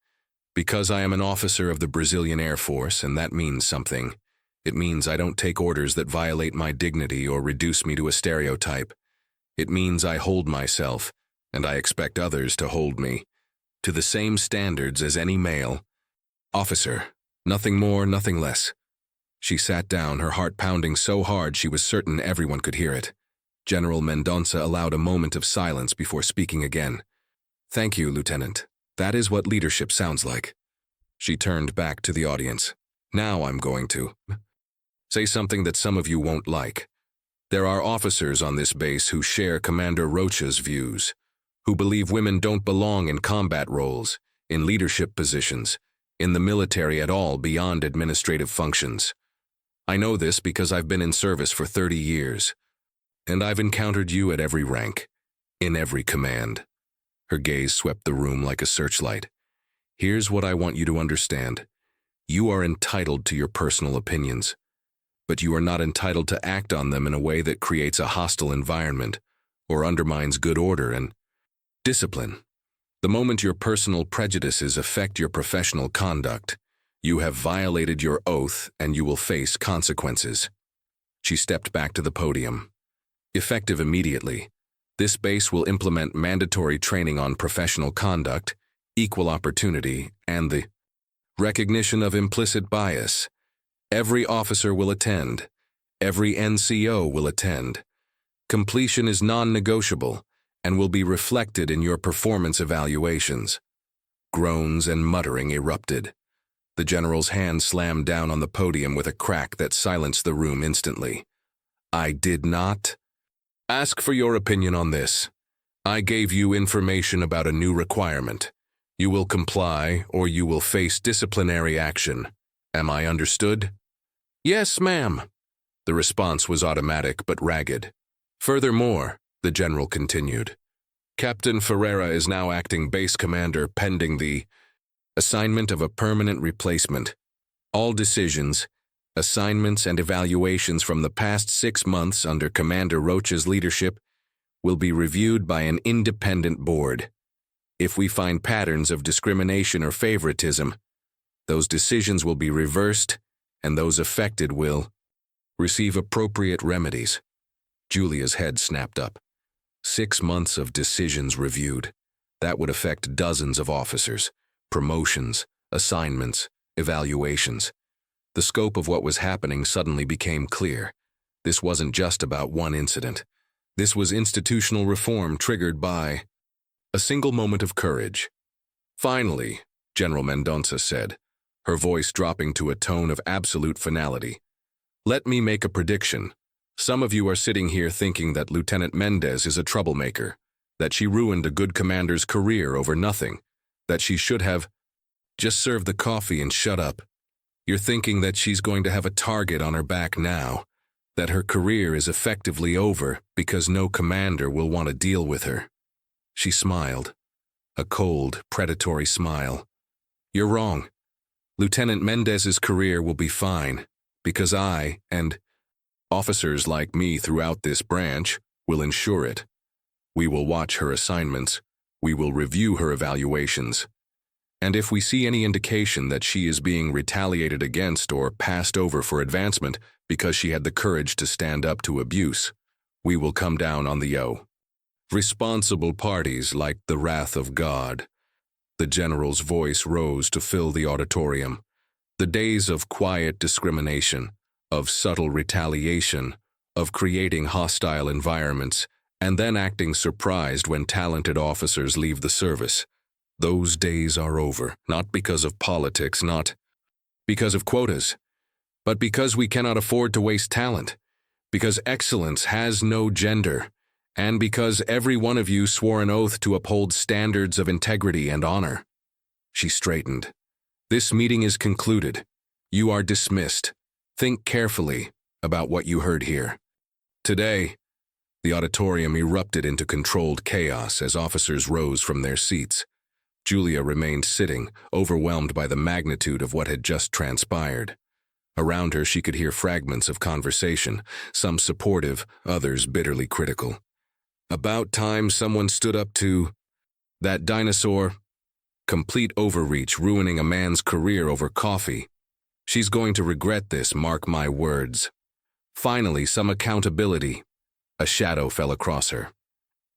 Because I am an officer of the Brazilian Air Force, and that means something. It means I don't take orders that violate my dignity or reduce me to a stereotype. It means I hold myself, and I expect others to hold me, to the same standards as any male officer. Nothing more, nothing less. She sat down, her heart pounding so hard she was certain everyone could hear it. General Mendonça allowed a moment of silence before speaking again. "Thank you, Lieutenant. That is what leadership sounds like." She turned back to the audience. "Now I'm going to say something that some of you won't like. There are officers on this base who share Commander Rocha's views, who believe women don't belong in combat roles, in leadership positions, in the military at all beyond administrative functions. I know this because I've been in service for 30 years, and I've encountered you at every rank, in every command." Her gaze swept the room like a searchlight. "Here's what I want you to understand. You are entitled to your personal opinions, but you are not entitled to act on them in a way that creates a hostile environment or undermines good order and discipline. The moment your personal prejudices affect your professional conduct, you have violated your oath and you will face consequences." She stepped back to the podium. "Effective immediately, this base will implement mandatory training on professional conduct, equal opportunity, and the recognition of implicit bias. Every officer will attend. Every NCO will attend. Completion is non-negotiable and will be reflected in your performance evaluations." Groans and muttering erupted. The general's hand slammed down on the podium with a crack that silenced the room instantly. "I did not ask for your opinion on this. I gave you information about a new requirement. You will comply or you will face disciplinary action. Am I understood?" "Yes, ma'am." The response was automatic but ragged. "Furthermore," the general continued, "Captain Ferreira is now acting base commander pending the assignment of a permanent replacement. All decisions, assignments, and evaluations from the past 6 months under Commander Rocha's leadership will be reviewed by an independent board. If we find patterns of discrimination or favoritism, those decisions will be reversed and those affected will receive appropriate remedies." Julia's head snapped up. 6 months of decisions reviewed. That would affect dozens of officers, promotions, assignments, evaluations. The scope of what was happening suddenly became clear. This wasn't just about one incident. This was institutional reform triggered by a single moment of courage. "Finally," General Mendonça said, her voice dropping to a tone of absolute finality, "let me make a prediction. Some of you are sitting here thinking that Lieutenant Mendez is a troublemaker, that she ruined a good commander's career over nothing, that she should have just served the coffee and shut up. You're thinking that she's going to have a target on her back now, that her career is effectively over because no commander will want to deal with her." She smiled, a cold, predatory smile. "You're wrong. Lieutenant Mendez's career will be fine, because I, and officers like me throughout this branch, will ensure it. We will watch her assignments, we will review her evaluations, and if we see any indication that she is being retaliated against or passed over for advancement because she had the courage to stand up to abuse, we will come down on the responsible parties like the wrath of God." The general's voice rose to fill the auditorium. The days of quiet discrimination, of subtle retaliation, of creating hostile environments, and then acting surprised when talented officers leave the service. Those days are over, not because of politics, not because of quotas, but because we cannot afford to waste talent, because excellence has no gender, and because every one of you swore an oath to uphold standards of integrity and honor. She straightened. "This meeting is concluded. You are dismissed. Think carefully about what you heard here." Today, the auditorium erupted into controlled chaos as officers rose from their seats. Julia remained sitting, overwhelmed by the magnitude of what had just transpired. Around her, she could hear fragments of conversation, some supportive, others bitterly critical. About time someone stood up to that dinosaur. Complete overreach, ruining a man's career over coffee. She's going to regret this, mark my words. Finally, some accountability. A shadow fell across her.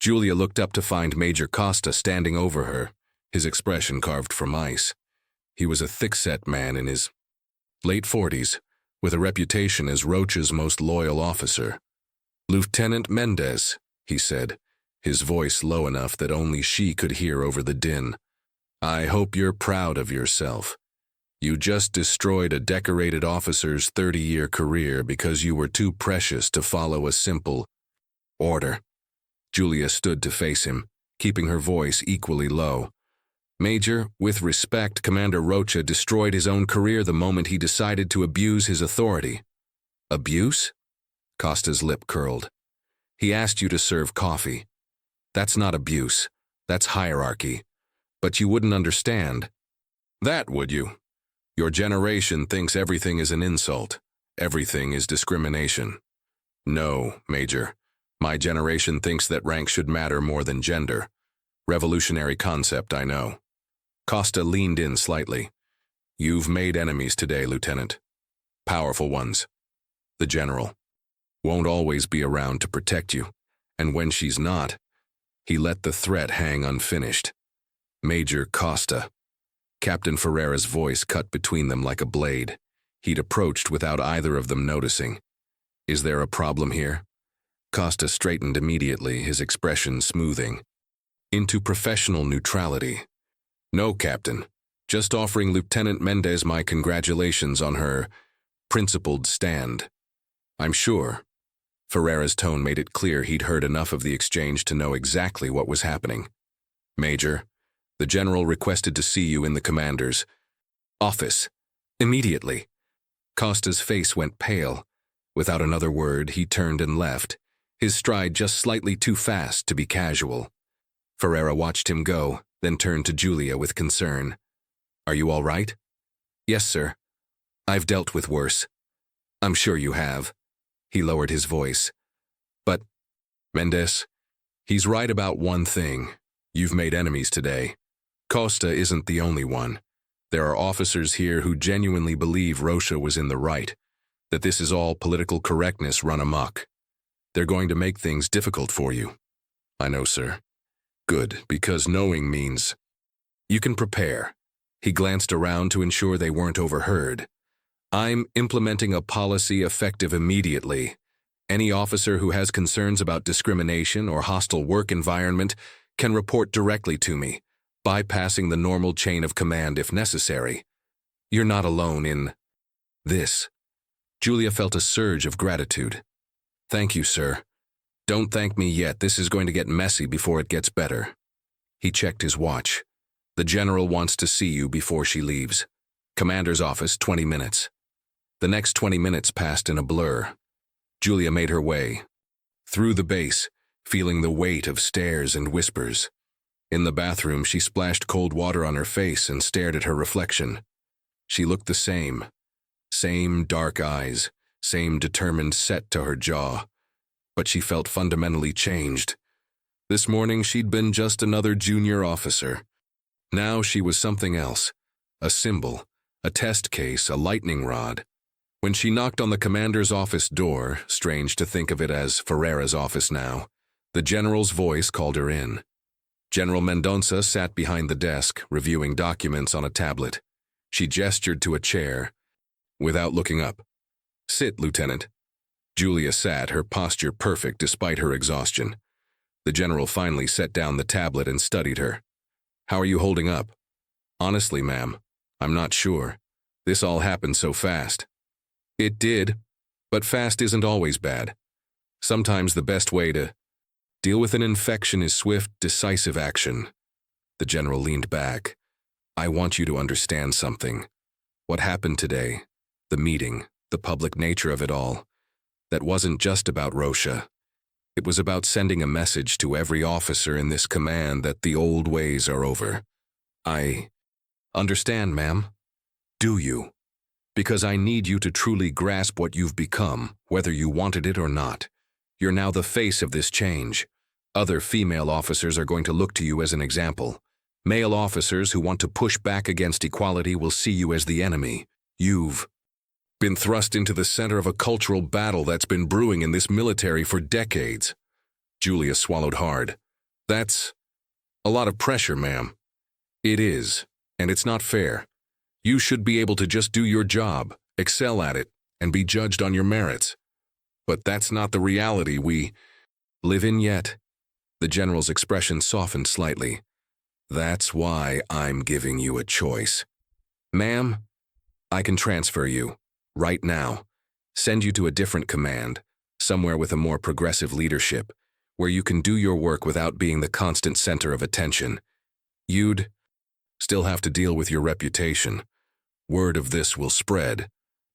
Julia looked up to find Major Costa standing over her, his expression carved from ice. He was a thick-set man in his late 40s, with a reputation as Rocha's most loyal officer. Lieutenant Mendez, he said, his voice low enough that only she could hear over the din. I hope you're proud of yourself. You just destroyed a decorated officer's 30-year career because you were too precious to follow a simple order. Julia stood to face him, keeping her voice equally low. Major, with respect, Commander Rocha destroyed his own career the moment he decided to abuse his authority. Abuse? Costa's lip curled. He asked you to serve coffee. That's not abuse. That's hierarchy. But you wouldn't understand. That, would you? Your generation thinks everything is an insult. Everything is discrimination. No, Major. My generation thinks that rank should matter more than gender. Revolutionary concept, I know. Costa leaned in slightly. You've made enemies today, Lieutenant. Powerful ones. The General. Won't always be around to protect you. And when she's not, he let the threat hang unfinished. Major Costa. Captain Ferreira's voice cut between them like a blade. He'd approached without either of them noticing. Is there a problem here? Costa straightened immediately, his expression smoothing into professional neutrality. No, Captain. Just offering Lieutenant Mendez my congratulations on her principled stand. I'm sure. Ferreira's tone made it clear he'd heard enough of the exchange to know exactly what was happening. Major, the General requested to see you in the commander's office. Immediately. Costa's face went pale. Without another word, he turned and left, his stride just slightly too fast to be casual. Ferreira watched him go, then turned to Julia with concern. Are you all right? Yes, sir. I've dealt with worse. I'm sure you have. He lowered his voice. But, Mendez, he's right about one thing. You've made enemies today. Costa isn't the only one. There are officers here who genuinely believe Rocha was in the right, that this is all political correctness run amok. They're going to make things difficult for you. I know, sir. Good, because knowing means you can prepare. He glanced around to ensure they weren't overheard. I'm implementing a policy effective immediately. Any officer who has concerns about discrimination or hostile work environment can report directly to me, bypassing the normal chain of command if necessary. You're not alone in this. Julia felt a surge of gratitude. Thank you, sir. Don't thank me yet. This is going to get messy before it gets better. He checked his watch. The General wants to see you before she leaves. Commander's office, 20 minutes. The next 20 minutes passed in a blur. Julia made her way through the base, feeling the weight of stares and whispers. In the bathroom, she splashed cold water on her face and stared at her reflection. She looked the same. Same dark eyes, same determined set to her jaw. But she felt fundamentally changed. This morning, she'd been just another junior officer. Now she was something else. A symbol, a test case, a lightning rod. When she knocked on the commander's office door, strange to think of it as Ferreira's office now, the General's voice called her in. General Mendonça sat behind the desk, reviewing documents on a tablet. She gestured to a chair, without looking up. Sit, Lieutenant. Julia sat, her posture perfect despite her exhaustion. The General finally set down the tablet and studied her. How are you holding up? Honestly, ma'am, I'm not sure. This all happened so fast. It did, but fast isn't always bad. Sometimes the best way to deal with an infection is swift, decisive action. The General leaned back. I want you to understand something. What happened today, the meeting, the public nature of it all, that wasn't just about Rocha. It was about sending a message to every officer in this command that the old ways are over. I understand, ma'am. Do you? Because I need you to truly grasp what you've become, whether you wanted it or not. You're now the face of this change. Other female officers are going to look to you as an example. Male officers who want to push back against equality will see you as the enemy. You've been thrust into the center of a cultural battle that's been brewing in this military for decades. Julia swallowed hard. That's a lot of pressure, ma'am. It is, and it's not fair. You should be able to just do your job, excel at it, and be judged on your merits. But that's not the reality we live in yet. The general's expression softened slightly. That's why I'm giving you a choice. Ma'am, I can transfer you, right now, send you to a different command, somewhere with a more progressive leadership, where you can do your work without being the constant center of attention. You'd still have to deal with your reputation. Word of this will spread,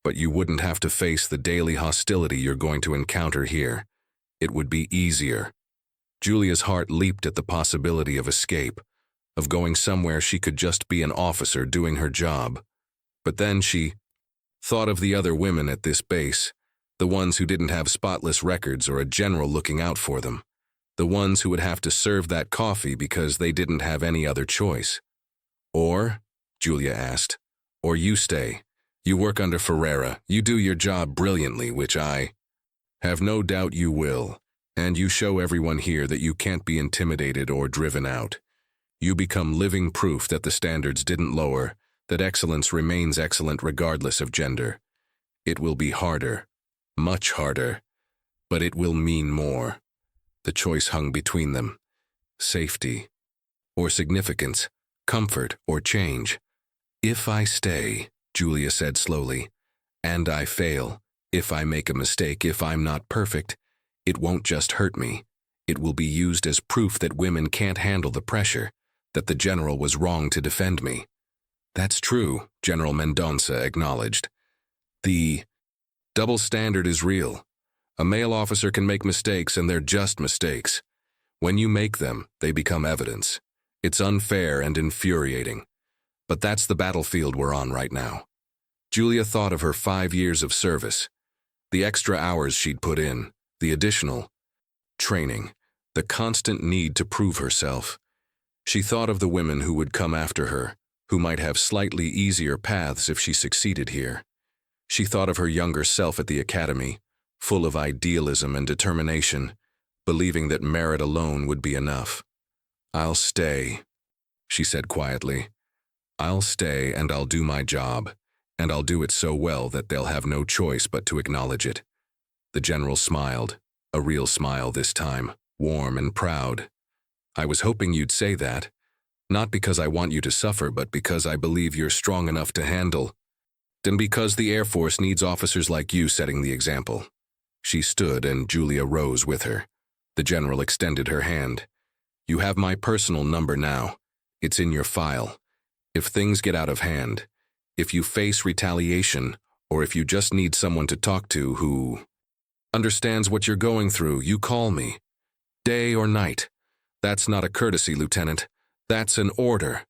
but you wouldn't have to face the daily hostility you're going to encounter here. It would be easier. Julia's heart leaped at the possibility of escape, of going somewhere she could just be an officer doing her job. But then she thought of the other women at this base, the ones who didn't have spotless records or a general looking out for them, the ones who would have to serve that coffee because they didn't have any other choice. Or, Julia asked, or you stay. You work under Ferreira, you do your job brilliantly, which I have no doubt you will, and you show everyone here that you can't be intimidated or driven out. You become living proof that the standards didn't lower, that excellence remains excellent regardless of gender. It will be harder, much harder, but it will mean more. The choice hung between them. Safety or significance, comfort or change. If I stay, Julia said slowly, and I fail, if I make a mistake, if I'm not perfect, it won't just hurt me. It will be used as proof that women can't handle the pressure, that the general was wrong to defend me. That's true, General Mendonça acknowledged. The double standard is real. A male officer can make mistakes, and they're just mistakes. When you make them, they become evidence. It's unfair and infuriating. But that's the battlefield we're on right now. Julia thought of her 5 years of service, the extra hours she'd put in, the additional training, the constant need to prove herself. She thought of the women who would come after her, who might have slightly easier paths if she succeeded here. She thought of her younger self at the academy, full of idealism and determination, believing that merit alone would be enough. I'll stay, she said quietly. I'll stay and I'll do my job, and I'll do it so well that they'll have no choice but to acknowledge it. The general smiled, a real smile this time, warm and proud. I was hoping you'd say that, not because I want you to suffer, but because I believe you're strong enough to handle, and because the Air Force needs officers like you setting the example. She stood and Julia rose with her. The general extended her hand. You have my personal number now. It's in your file. If things get out of hand, if you face retaliation, or if you just need someone to talk to who understands what you're going through, you call me. Day or night. That's not a courtesy, Lieutenant. That's an order.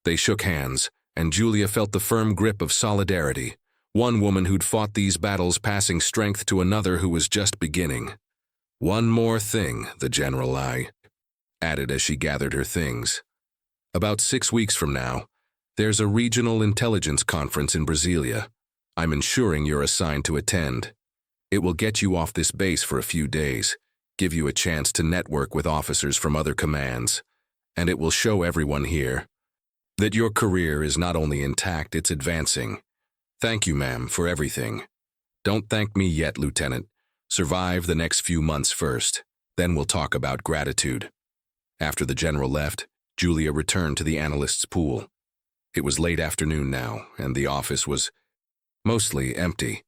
They shook hands, and Julia felt the firm grip of solidarity, one woman who'd fought these battles passing strength to another who was just beginning. One more thing, the general added as she gathered her things. About 6 weeks from now, there's a regional intelligence conference in Brasilia. I'm ensuring you're assigned to attend. It will get you off this base for a few days, give you a chance to network with officers from other commands, and it will show everyone here that your career is not only intact, it's advancing. Thank you, ma'am, for everything. Don't thank me yet, Lieutenant. Survive the next few months first. Then we'll talk about gratitude. After the general left, Julia returned to the analyst's pool. It was late afternoon now, and the office was mostly empty.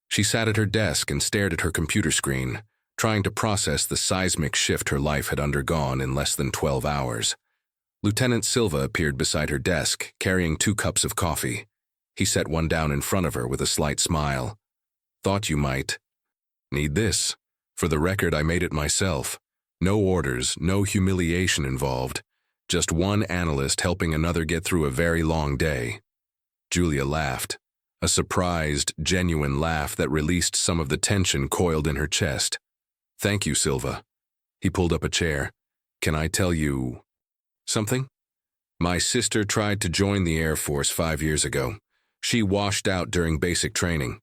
She sat at her desk and stared at her computer screen, trying to process the seismic shift her life had undergone in less than 12 hours. Lieutenant Silva appeared beside her desk, carrying 2 cups of coffee. He set one down in front of her with a slight smile. Thought you might need this. For the record, I made it myself. No orders, no humiliation involved. Just one analyst helping another get through a very long day. Julia laughed, a surprised, genuine laugh that released some of the tension coiled in her chest. Thank you, Silva. He pulled up a chair. Can I tell you something? My sister tried to join the Air Force 5 years ago. She washed out during basic training,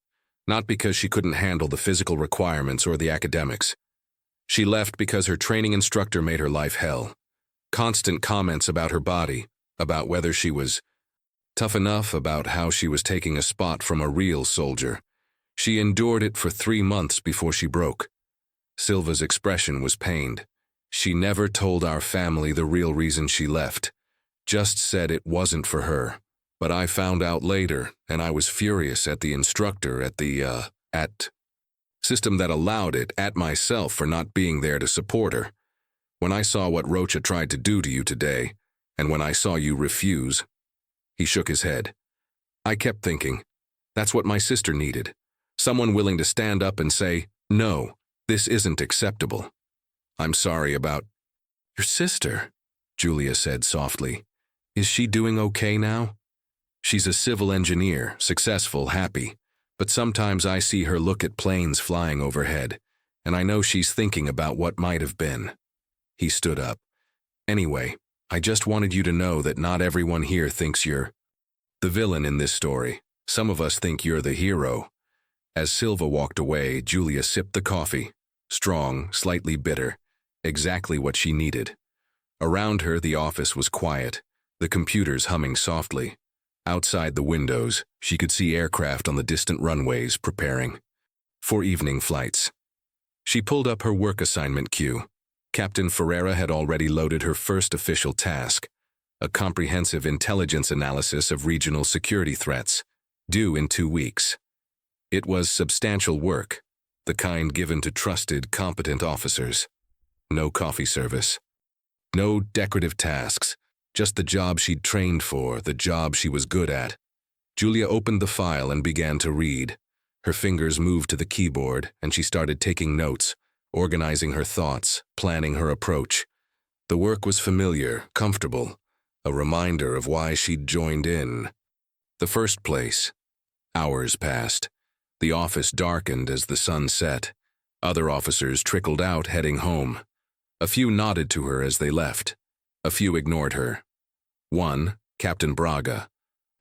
not because she couldn't handle the physical requirements or the academics. She left because her training instructor made her life hell. Constant comments about her body, about whether she was tough enough, about how she was taking a spot from a real soldier. She endured it for 3 months before she broke. Silva's expression was pained. She never told our family the real reason she left. Just said it wasn't for her. But I found out later, and I was furious at the instructor at the, system that allowed it, at myself for not being there to support her. When I saw what Rocha tried to do to you today, and when I saw you refuse, he shook his head. I kept thinking, that's what my sister needed. Someone willing to stand up and say, no, this isn't acceptable. I'm sorry about your sister, Julia said softly. Is she doing okay now? She's a civil engineer, successful, happy. But sometimes I see her look at planes flying overhead, and I know she's thinking about what might have been. He stood up. Anyway, I just wanted you to know that not everyone here thinks you're the villain in this story. Some of us think you're the hero. As Silva walked away, Julia sipped the coffee. Strong, slightly bitter. Exactly what she needed. Around her, the office was quiet, the computers humming softly. Outside the windows, she could see aircraft on the distant runways preparing for evening flights. She pulled up her work assignment queue. Captain Ferreira had already loaded her first official task, a comprehensive intelligence analysis of regional security threats, due in 2 weeks. It was substantial work, the kind given to trusted, competent officers. No coffee service. No decorative tasks. Just the job she'd trained for, the job she was good at. Julia opened the file and began to read. Her fingers moved to the keyboard, and she started taking notes, organizing her thoughts, planning her approach. The work was familiar, comfortable, a reminder of why she'd joined in. The first place. Hours passed. The office darkened as the sun set. Other officers trickled out, heading home. A few nodded to her as they left. A few ignored her. One, Captain Braga,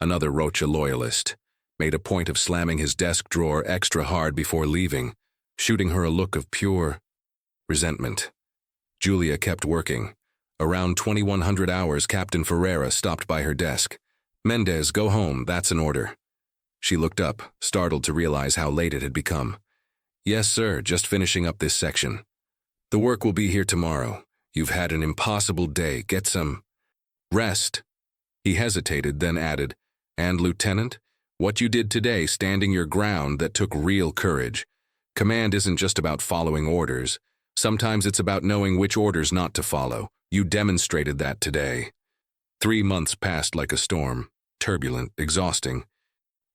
another Rocha loyalist, made a point of slamming his desk drawer extra hard before leaving, shooting her a look of pure resentment. Julia kept working. Around 2100 hours, Captain Ferreira stopped by her desk. Mendez, go home, that's an order. She looked up, startled to realize how late it had become. Yes, sir, just finishing up this section. The work will be here tomorrow. You've had an impossible day. Get some rest. He hesitated, then added, and, Lieutenant, what you did today, standing your ground, that took real courage. Command isn't just about following orders. Sometimes it's about knowing which orders not to follow. You demonstrated that today. 3 months passed like a storm, turbulent, exhausting,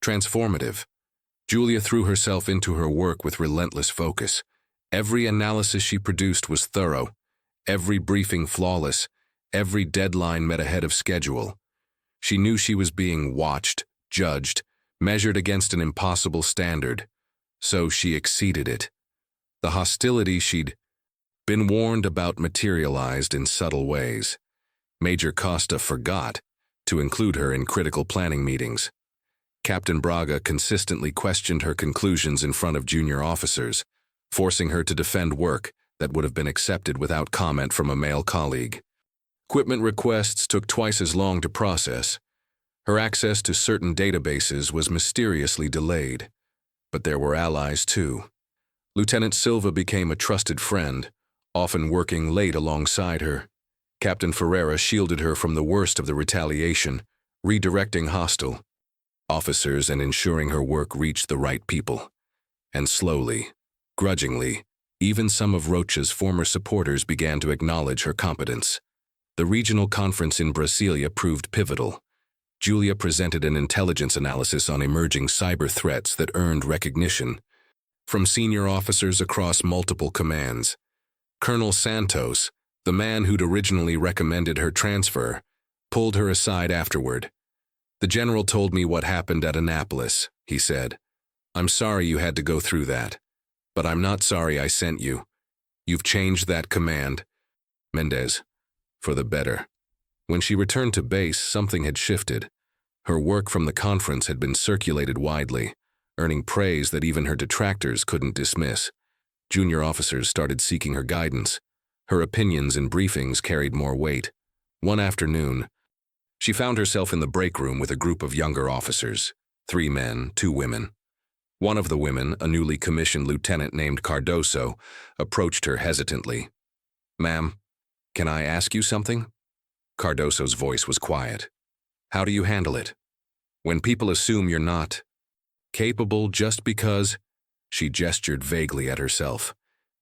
transformative. Julia threw herself into her work with relentless focus. Every analysis she produced was thorough. Every briefing flawless, every deadline met ahead of schedule. She knew she was being watched, judged, measured against an impossible standard. So she exceeded it. The hostility she'd been warned about materialized in subtle ways. Major Costa forgot to include her in critical planning meetings. Captain Braga consistently questioned her conclusions in front of junior officers, forcing her to defend work that would have been accepted without comment from a male colleague. Equipment requests took twice as long to process. Her access to certain databases was mysteriously delayed. But there were allies too. Lieutenant Silva became a trusted friend, often working late alongside her. Captain Ferreira shielded her from the worst of the retaliation, redirecting hostile officers and ensuring her work reached the right people. And slowly, grudgingly, even some of Rocha's former supporters began to acknowledge her competence. The regional conference in Brasilia proved pivotal. Julia presented an intelligence analysis on emerging cyber threats that earned recognition from senior officers across multiple commands. Colonel Santos, the man who'd originally recommended her transfer, pulled her aside afterward. The general told me what happened at Annapolis, he said. I'm sorry you had to go through that. But I'm not sorry I sent you. You've changed that command, Mendez, for the better. When she returned to base, something had shifted. Her work from the conference had been circulated widely, earning praise that even her detractors couldn't dismiss. Junior officers started seeking her guidance. Her opinions in briefings carried more weight. One afternoon, she found herself in the break room with a group of younger officers, 3 men, 2 women. One of the women, a newly commissioned lieutenant named Cardoso, approached her hesitantly. "Ma'am, can I ask you something?" Cardoso's voice was quiet. "How do you handle it? When people assume you're not capable just because—" She gestured vaguely at herself.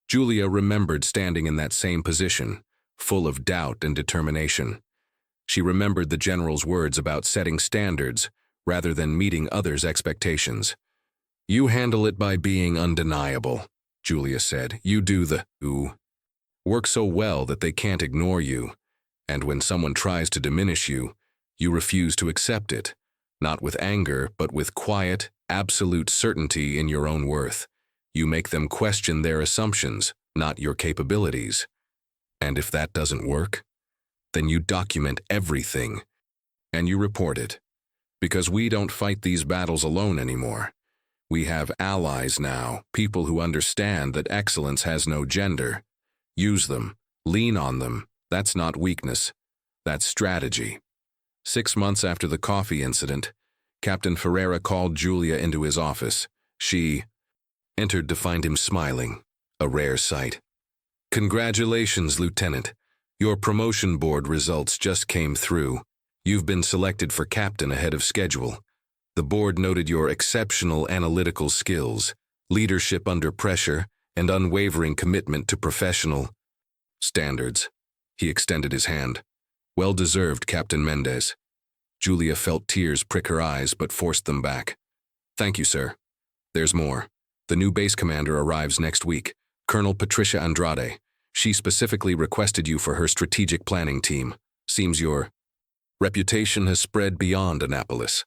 Julia remembered standing in that same position, full of doubt and determination. She remembered the general's words about setting standards rather than meeting others' expectations. "You handle it by being undeniable," Julia said. "You do the work so well that they can't ignore you, and when someone tries to diminish you, you refuse to accept it, not with anger, but with quiet, absolute certainty in your own worth. You make them question their assumptions, not your capabilities. And if that doesn't work, then you document everything, and you report it. Because we don't fight these battles alone anymore. We have allies now, people who understand that excellence has no gender. Use them, lean on them. That's not weakness, that's strategy." 6 months after the coffee incident, Captain Ferreira called Julia into his office. She entered to find him smiling, a rare sight. "Congratulations, Lieutenant. Your promotion board results just came through. You've been selected for captain ahead of schedule. The board noted your exceptional analytical skills, leadership under pressure, and unwavering commitment to professional standards." He extended his hand. "Well deserved, Captain Mendez." Julia felt tears prick her eyes but forced them back. "Thank you, sir. There's more. The new base commander arrives next week, Colonel Patricia Andrade. She specifically requested you for her strategic planning team. Seems your reputation has spread beyond Annapolis."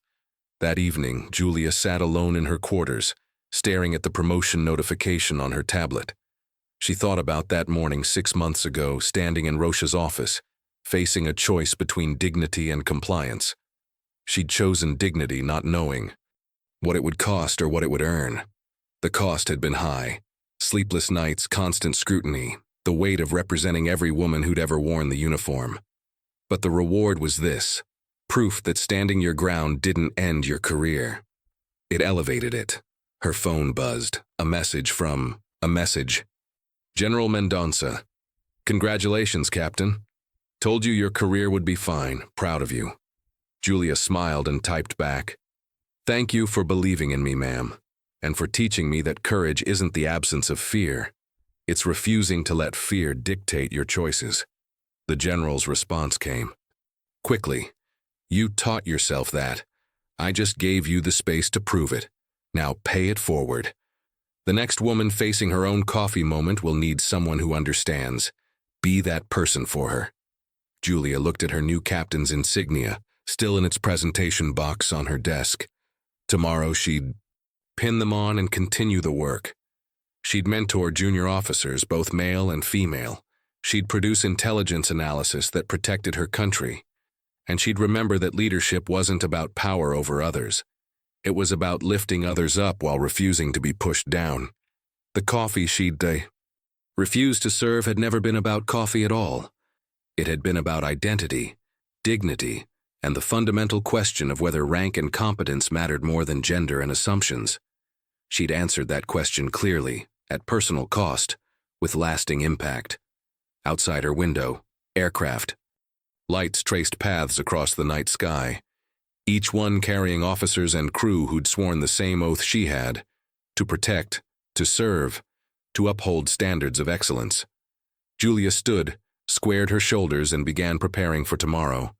That evening, Julia sat alone in her quarters, staring at the promotion notification on her tablet. She thought about that morning 6 months ago, standing in Rocha's office, facing a choice between dignity and compliance. She'd chosen dignity, not knowing what it would cost or what it would earn. The cost had been high. Sleepless nights, constant scrutiny, the weight of representing every woman who'd ever worn the uniform. But the reward was this: proof that standing your ground didn't end your career. It elevated it. Her phone buzzed. A message. "General Mendonça. Congratulations, Captain. Told you your career would be fine. Proud of you." Julia smiled and typed back, "Thank you for believing in me, ma'am, and for teaching me that courage isn't the absence of fear. It's refusing to let fear dictate your choices." The general's response came quickly. "You taught yourself that. I just gave you the space to prove it. Now pay it forward. The next woman facing her own coffee moment will need someone who understands. Be that person for her." Julia looked at her new captain's insignia, still in its presentation box on her desk. Tomorrow she'd pin them on and continue the work. She'd mentor junior officers, both male and female. She'd produce intelligence analysis that protected her country. And she'd remember that leadership wasn't about power over others. It was about lifting others up while refusing to be pushed down. The coffee she'd refused to serve had never been about coffee at all. It had been about identity, dignity, and the fundamental question of whether rank and competence mattered more than gender and assumptions. She'd answered that question clearly, at personal cost, with lasting impact. Outside her window, aircraft. Lights traced paths across the night sky, each one carrying officers and crew who'd sworn the same oath she had: to protect, to serve, to uphold standards of excellence. Julia stood, squared her shoulders, and began preparing for tomorrow.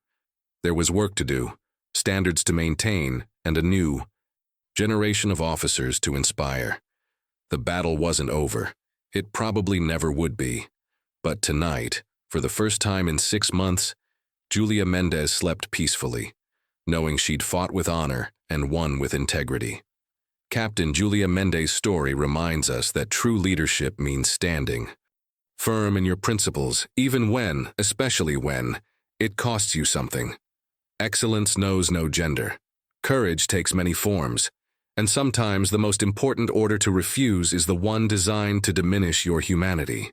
There was work to do, standards to maintain, and a new generation of officers to inspire. The battle wasn't over. It probably never would be. But tonight, for the first time in 6 months, Julia Mendez slept peacefully, knowing she'd fought with honor and won with integrity. Captain Julia Mendez's story reminds us that true leadership means standing firm in your principles, even when, especially when, it costs you something. Excellence knows no gender. Courage takes many forms, and sometimes the most important order to refuse is the one designed to diminish your humanity.